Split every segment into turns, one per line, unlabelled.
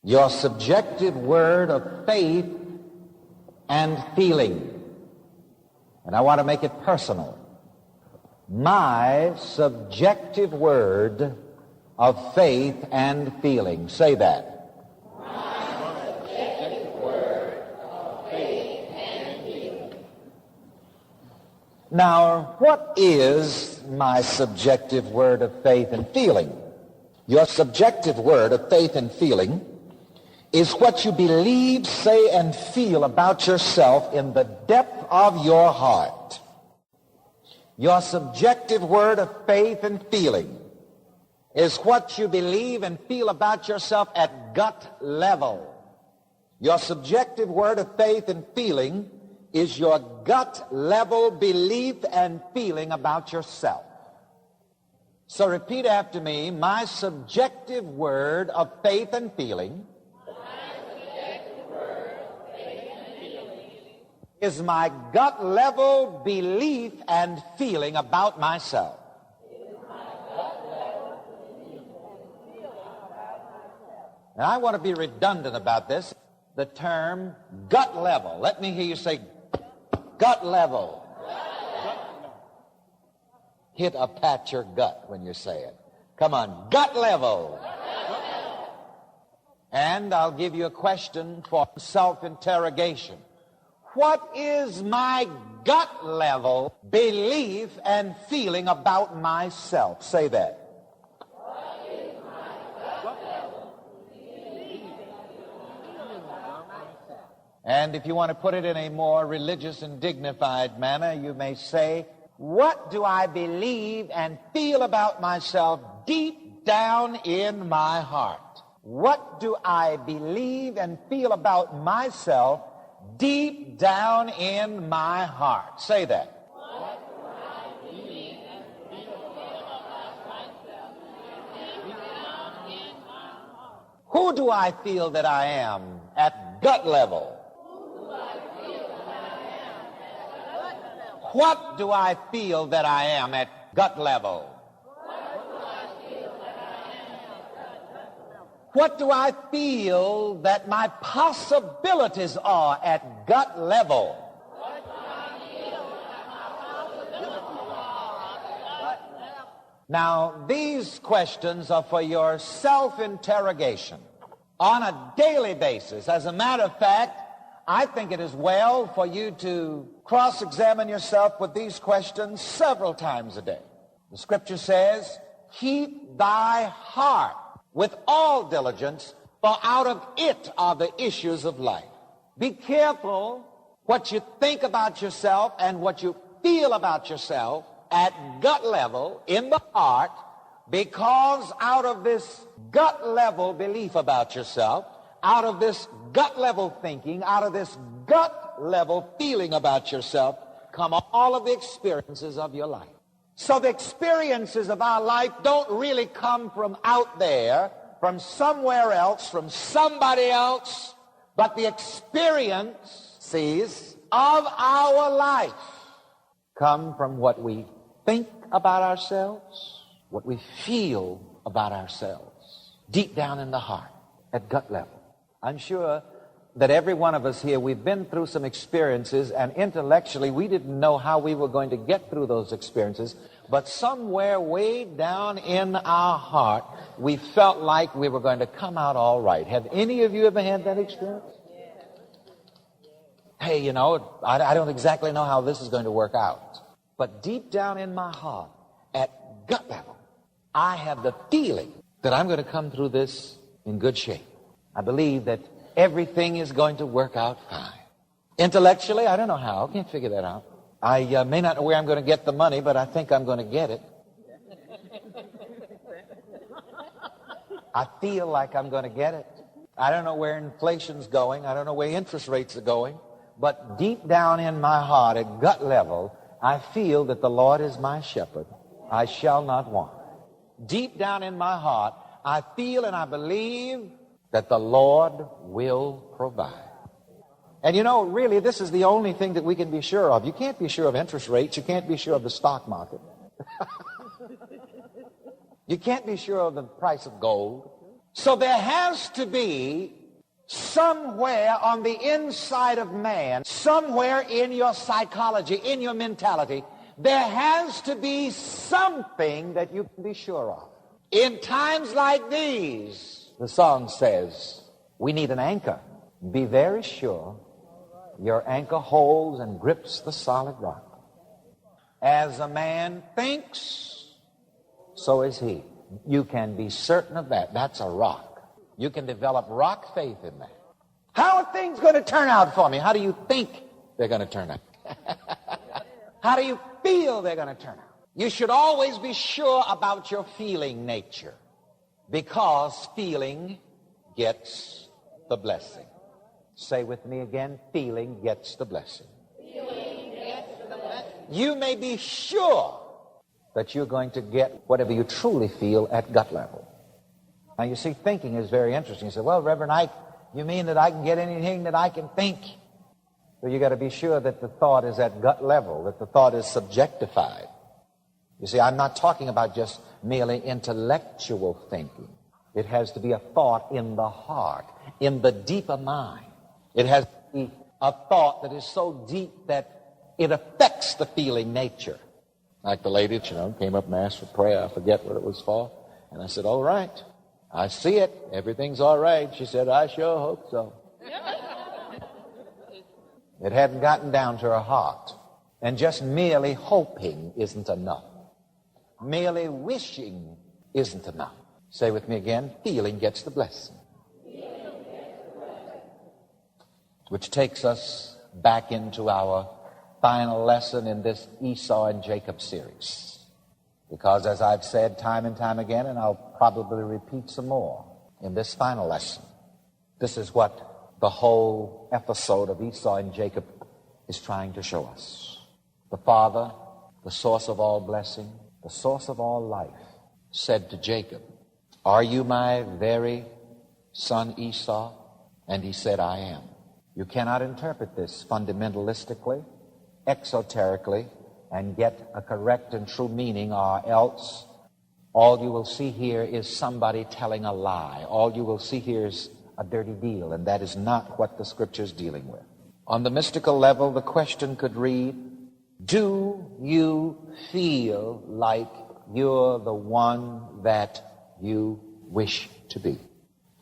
your subjective word of faith and feeling. And I want to make it personal. My subjective word of faith and feeling. Say that.
My subjective word of faith and feeling.
Now, what is my subjective word of faith and feeling? Your subjective word of faith and feeling is what you believe, say, and feel about yourself in the depth of your heart. Your subjective word of faith and feeling is what you believe and feel about yourself at gut level. Your subjective word of faith and feeling is your gut level belief and feeling about yourself. So repeat after me. My subjective word of faith and feeling is my gut level belief and feeling about myself. And I want to be redundant about this. The term gut level. Let me hear you say gut level. Hit or pat your gut when you say it. Come on, gut level. And I'll give you a question for self-interrogation. What is my gut level belief and feeling about myself? Say that.
What is my gut level belief about myself?
And if you want to put it in a more religious and dignified manner, you may say, what do I believe and feel about myself deep down in my heart? What do I believe and feel about myself deep down in my heart? Say that.
What do I believe and feel about myself deep down in my heart?
Who do I feel that I am at gut level? What do I feel that I am at gut level? What do I feel that my possibilities are at gut level? Now, these questions are for your self-interrogation on a daily basis. As a matter of fact, I think it is well for you to cross-examine yourself with these questions several times a day. The scripture says, keep thy heart with all diligence, for out of it are the issues of life. Be careful what you think about yourself and what you feel about yourself at gut level in the heart, because out of this gut level belief about yourself, out of this gut level thinking, out of this gut level feeling about yourself, come all of the experiences of your life. So the experiences of our life don't really come from out there, from somewhere else, from somebody else, but the experiences of our life come from what we think about ourselves, what we feel about ourselves, deep down in the heart, at gut level. I'm sure that every one of us here, we've been through some experiences, and intellectually we didn't know how we were going to get through those experiences, but somewhere way down in our heart, we felt like we were going to come out all right. Have any of you ever had that experience? Hey, you know, I don't exactly know how this is going to work out, but deep down in my heart, at gut level, I have the feeling that I'm going to come through this in good shape. I believe that everything is going to work out fine. Intellectually, I don't know how. I can't figure that out. I may not know where I'm going to get the money, but I think I'm going to get it. I feel like I'm going to get it. I don't know where inflation's going. I don't know where interest rates are going. But deep down in my heart, at gut level, I feel that the Lord is my shepherd. I shall not want. Deep down in my heart, I feel and I believe that the Lord will provide. And you know, really, this is the only thing that we can be sure of. You can't be sure of interest rates. You can't be sure of the stock market. You can't be sure of the price of gold. So there has to be somewhere on the inside of man, somewhere in your psychology, in your mentality, there has to be something that you can be sure of. In times like these, the song says, we need an anchor. Be very sure your anchor holds and grips the solid rock. As a man thinks, so is he. You can be certain of that. That's a rock. You can develop rock faith in that. How are things going to turn out for me? How do you think they're going to turn out? How do you feel they're going to turn out? You should always be sure about your feeling nature, because feeling gets the blessing. Say with me again, feeling gets the blessing.
Feeling gets the blessing.
You may be sure that you're going to get whatever you truly feel at gut level. Now, you see, thinking is very interesting. You say, well, Reverend Ike, you mean that I can get anything that I can think? Well, you got to be sure that the thought is at gut level, that the thought is subjectified. You see, I'm not talking about just merely intellectual thinking. It has to be a thought in the heart, in the deeper mind. It has to be a thought that is so deep that it affects the feeling nature. Like the lady, came up and asked for prayer. I forget what it was for. And I said, all right, I see it. Everything's all right. She said, I sure hope so. It hadn't gotten down to her heart. And just merely hoping isn't enough. Merely wishing isn't enough. Say with me again, feeling gets the blessing. Which takes us back into our final lesson in this Esau and Jacob series. Because as I've said time and time again, and I'll probably repeat some more in this final lesson, this is what the whole episode of Esau and Jacob is trying to show us. The father, the source of all blessing, the source of all life, said to Jacob, are you my very son Esau? And he said, I am. You cannot interpret this fundamentalistically, exoterically, and get a correct and true meaning, or else all you will see here is somebody telling a lie. All you will see here is a dirty deal, and that is not what the Scripture is dealing with. On the mystical level, the question could read, do you feel like you're the one that you wish to be?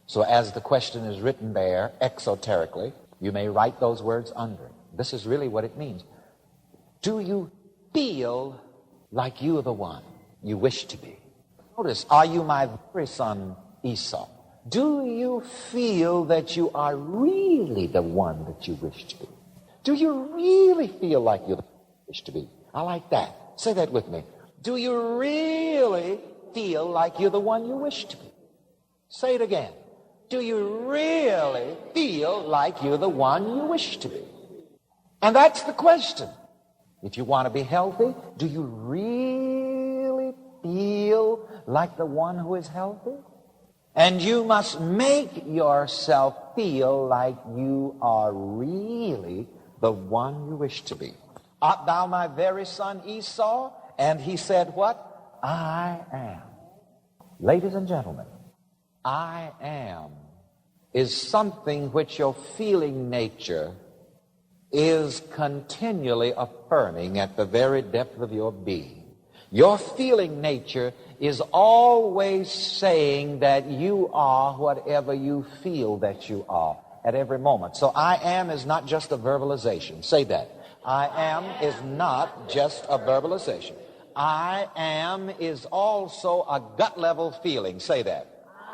So as the question is written there, exoterically, you may write those words under it. This is really what it means. Do you feel like you're the one you wish to be? Notice, are you my very son Esau? Do you feel that you are really the one that you wish to be? Do you really feel like you're the one you wish to be? I like that. Say that with me. Do you really feel like you're the one you wish to be? Say it again. Do you really feel like you're the one you wish to be? And that's the question. If you want to be healthy, do you really feel like the one who is healthy? And you must make yourself feel like you are really the one you wish to be. Art thou my very son Esau? And he said what? I am. Ladies and gentlemen, I am is something which your feeling nature is continually affirming at the very depth of your being. Your feeling nature is always saying that you are whatever you feel that you are at every moment. So I am is not just a verbalization. Say that. I am is not just a verbalization. I am is also a gut level feeling. Say that.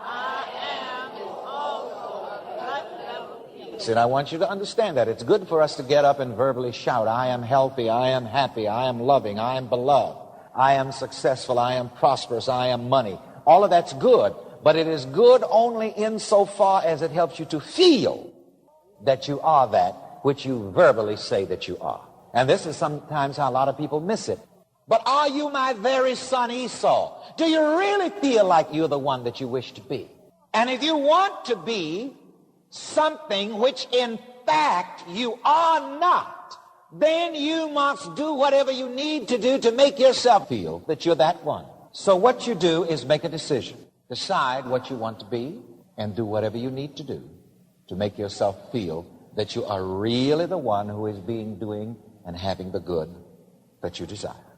I am is also a gut level feeling.
See, and I want you to understand that. It's good for us to get up and verbally shout, I am healthy, I am happy, I am loving, I am beloved, I am successful, I am prosperous, I am money. All of that's good, but it is good only insofar as it helps you to feel that you are that which you verbally say that you are. And this is sometimes how a lot of people miss it. But are you my very son Esau? Do you really feel like you're the one that you wish to be? And if you want to be something which in fact you are not, then you must do whatever you need to do to make yourself feel that you're that one. So what you do is make a decision. Decide what you want to be and do whatever you need to do to make yourself feel that you are really the one who is doing and having the good that you desire.